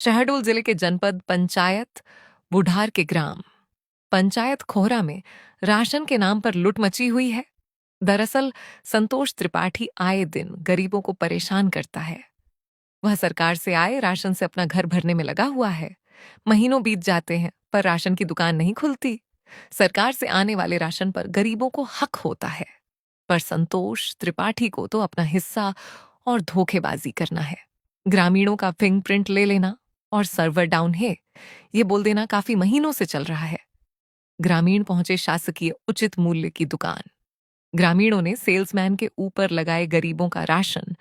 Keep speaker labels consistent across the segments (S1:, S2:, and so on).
S1: शहडोल जिले के जनपद पंचायत बुढ़ार के ग्राम पंचायत खोहरा में राशन के नाम पर लूट मची हुई है। दरअसल संतोष त्रिपाठी आए दिन गरीबों को परेशान करता है। वह सरकार से आए राशन से अपना घर भरने में लगा हुआ है। महीनों बीत जाते हैं पर राशन की दुकान नहीं खुलती। सरकार से आने वाले राशन पर गरीबों को हक होता है, पर संतोष त्रिपाठी को तो अपना हिस्सा और धोखेबाजी करना है। ग्रामीणों का फिंगरप्रिंट ले लेना और सर्वर डाउन है ये बोल देना काफी महीनों से चल रहा है। ग्रामीण पहुंचे शासकीय उचित मूल्य की दुकान। ग्रामीणों ने सेल्समैन के ऊपर लगाए गरीबों का राशन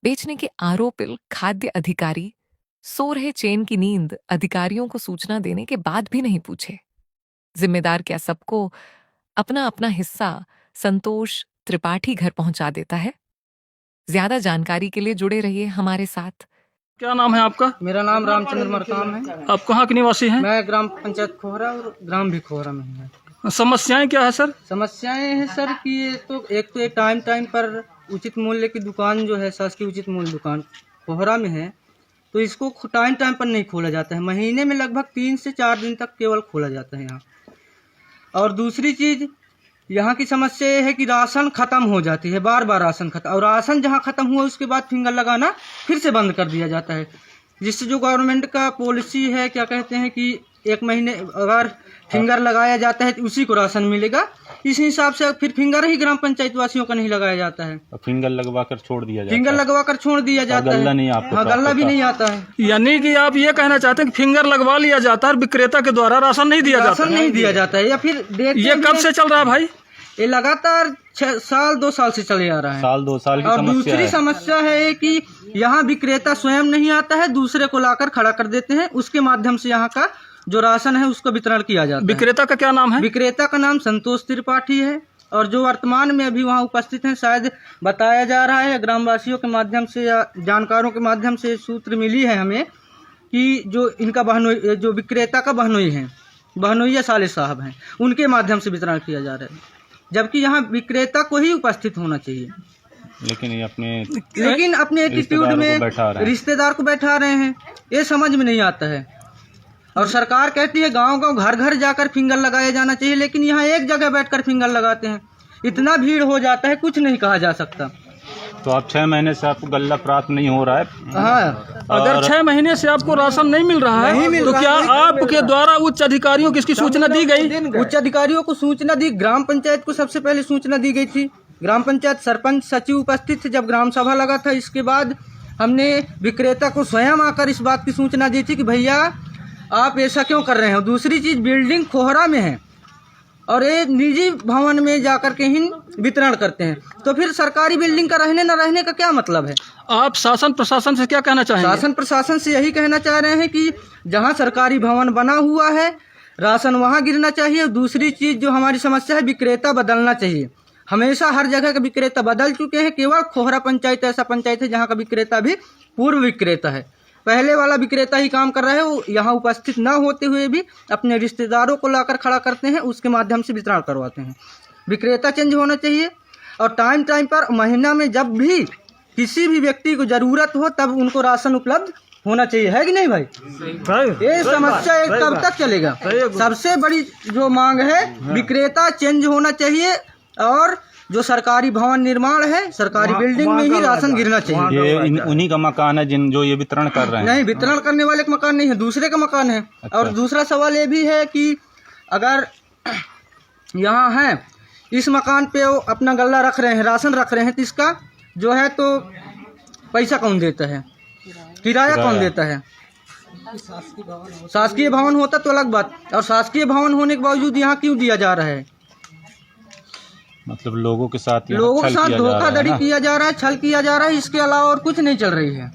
S1: बेचने के आरोपित खाद्य अधिकारी सो रहे चैन की नींद अधिकारियों को सूचना देने के बाद भी नहीं पूछे। जिम्मेदार क्या सबको अपना अपना हिस्सा संतोष त्रिपाठी घर पहुंचा देता है। ज्यादा जानकारी के लिए जुड़े रहिए हमारे साथ।
S2: क्या नाम है आपका?
S3: मेरा नाम रामचंद्र मरकाम है।
S2: आप कहाँ के निवासी हैं?
S3: मैं ग्राम पंचायत खोहरा और ग्राम भी खोहरा में है।
S2: समस्याएं क्या है सर?
S3: समस्याएं हैं सर कि ये टाइम टाइम पर उचित मूल्य की दुकान जो है शासकीय उचित मूल्य दुकान खोहरा में है, तो इसको टाइम टाइम पर नहीं खोला जाता है। महीने में लगभग 3 से 4 दिन तक केवल खोला जाता है यहाँ। और दूसरी चीज यहाँ की समस्या ये है कि राशन खत्म हो जाती है, बार बार राशन खत्म, और राशन जहाँ खत्म हुआ उसके बाद फिंगर लगाना फिर से बंद कर दिया जाता है। जिससे जो गवर्नमेंट का पॉलिसी है, क्या कहते हैं कि 1 महीने अगर फिंगर लगाया जाता है तो उसी को राशन मिलेगा। इस हिसाब से फिर फिंगर ही ग्राम पंचायत वासियों का नहीं लगाया जाता है,
S4: फिंगर लगवा कर छोड़ दिया जाता है।
S3: फिंगर लगवा कर छोड़ दिया जाता है।
S4: गल्ला नहीं आपको?
S3: हाँ, गल्ला भी नहीं आता है।
S2: यानी कि आप ये कहना चाहते हैं कि फिंगर लगवा लिया जाता है और विक्रेता के द्वारा राशन नहीं दिया जाता?
S3: राशन नहीं दिया जाता है। या फिर
S2: ये कब से चल रहा है भाई?
S3: ये लगातार 6 साल 2 साल से चले आ रहा है।
S4: साल 2 साल की
S3: और
S4: समस्या
S3: दूसरी
S4: है।
S3: समस्या है कि यहाँ विक्रेता स्वयं नहीं आता है, दूसरे को लाकर खड़ा कर देते हैं, उसके माध्यम से यहाँ का जो राशन है उसको वितरण किया जाता है।
S2: विक्रेता का क्या नाम है?
S3: विक्रेता का नाम संतोष त्रिपाठी है, और जो वर्तमान में अभी वहाँ उपस्थित हैं, शायद बताया जा रहा है ग्रामवासियों के माध्यम से या जानकारों के माध्यम से सूत्र मिली है हमें कि जो इनका बहनोई, जो विक्रेता का बहनोई है, बहनोई साले साहब हैं, उनके माध्यम से वितरण किया जा रहा है, जबकि यहाँ विक्रेता को ही उपस्थित होना चाहिए।
S4: लेकिन ये
S3: अपने एटीट्यूड में रिश्तेदार को बैठा रहे हैं, ये समझ में नहीं आता है। और सरकार कहती है गांव गांव घर घर जाकर फिंगर लगाया जाना चाहिए, लेकिन यहाँ एक जगह बैठकर फिंगर लगाते हैं। इतना भीड़ हो जाता है, कुछ नहीं कहा जा सकता।
S4: तो आप 6 महीने से आपको गल्ला प्राप्त नहीं हो रहा है?
S3: हाँ,
S2: अगर 6 महीने से आपको राशन नहीं मिल रहा है तो क्या आपके द्वारा उच्च अधिकारियों को इसकी सूचना दी गई?
S3: उच्च अधिकारियों को सूचना दी, ग्राम पंचायत को सबसे पहले सूचना दी गई थी। ग्राम पंचायत सरपंच सचिव उपस्थित थे जब ग्राम सभा लगा था। इसके बाद हमने विक्रेता को स्वयं आकर इस बात की सूचना दी थी कि भैया आप ऐसा क्यों कर रहे हो। दूसरी चीज, बिल्डिंग खोहरा में है और ये निजी भवन में जाकर के ही वितरण करते हैं, तो फिर सरकारी बिल्डिंग का रहने न रहने का क्या मतलब है?
S2: आप शासन प्रशासन से क्या कहना चाहेंगे?
S3: शासन प्रशासन से यही कहना चाह रहे हैं कि जहां सरकारी भवन बना हुआ है राशन वहां गिरना चाहिए। दूसरी चीज जो हमारी समस्या है, विक्रेता बदलना चाहिए। हमेशा हर जगह का विक्रेता बदल चुके हैं, केवल खोहरा पंचायत ऐसा पंचायत है जहाँ का विक्रेता भी पूर्व विक्रेता है। पहले वाला विक्रेता ही काम कर रहा है, वो यहाँ उपस्थित न होते हुए भी अपने रिश्तेदारों को लाकर खड़ा करते हैं, उसके माध्यम से वितरण करवाते हैं। विक्रेता चेंज होना चाहिए, और टाइम टाइम पर महीना में जब भी किसी भी व्यक्ति को जरूरत हो तब उनको राशन उपलब्ध होना चाहिए, है कि नहीं भाई? ये समस्या कब तक चलेगा? सबसे बड़ी जो मांग है, विक्रेता चेंज होना चाहिए, और जो सरकारी भवन निर्माण है, सरकारी बिल्डिंग में ही राशन गिरना चाहिए।
S4: ये उन्हीं का मकान है जो ये वितरण कर रहे हैं?
S3: नहीं, वितरण करने वाले का मकान नहीं है, दूसरे का मकान है।
S4: अच्छा।
S3: और दूसरा सवाल ये भी है कि अगर यहाँ है इस मकान पे वो अपना गल्ला रख रहे हैं, राशन रख रहे हैं, तो इसका जो है तो पैसा कौन देता है, किराया कौन देता है? शासकीय भवन होता तो अलग बात, और शासकीय भवन होने के बावजूद यहाँ क्यों दिया जा रहा है?
S4: मतलब लोगों के साथ
S3: धोखाधड़ी किया जा रहा है, छल किया जा रहा है, इसके अलावा और कुछ नहीं चल रही है।